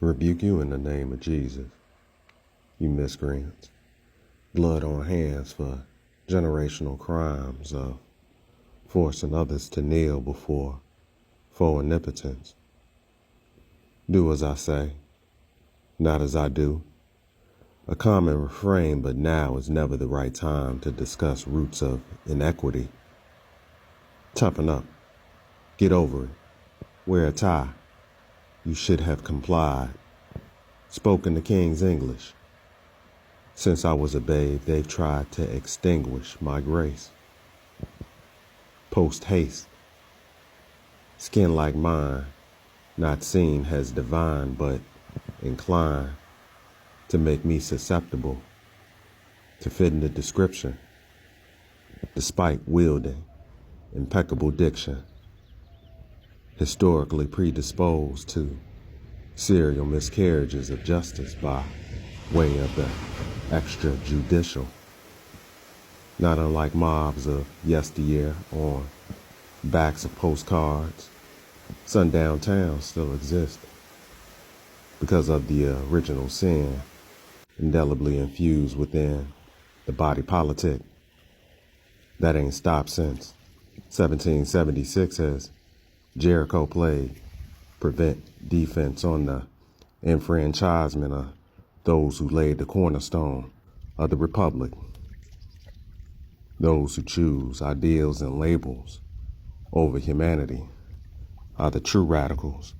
Rebuke you in the name of Jesus, you miscreants. Blood on hands for generational crimes of forcing others to kneel before foe omnipotence. Do as I say, not as I do. A common refrain, but now is never the right time to discuss roots of inequity. Toughen up. Get over it. Wear a tie. You should have complied. Spoken the King's English. Since I was a babe, they've tried to extinguish my grace. Post haste. Skin like mine, not seen as divine, but inclined to make me susceptible to fit in the description, despite wielding impeccable diction, historically predisposed to serial miscarriages of justice by way of the extrajudicial, not unlike mobs of yesteryear on backs of postcards. Sundown towns still exist because of the original sin indelibly infused within the body politic. That ain't stopped since 1776 as Jericho played prevent defense on the enfranchisement of those who laid the cornerstone of the republic. Those who choose ideals and labels over humanity are the true radicals.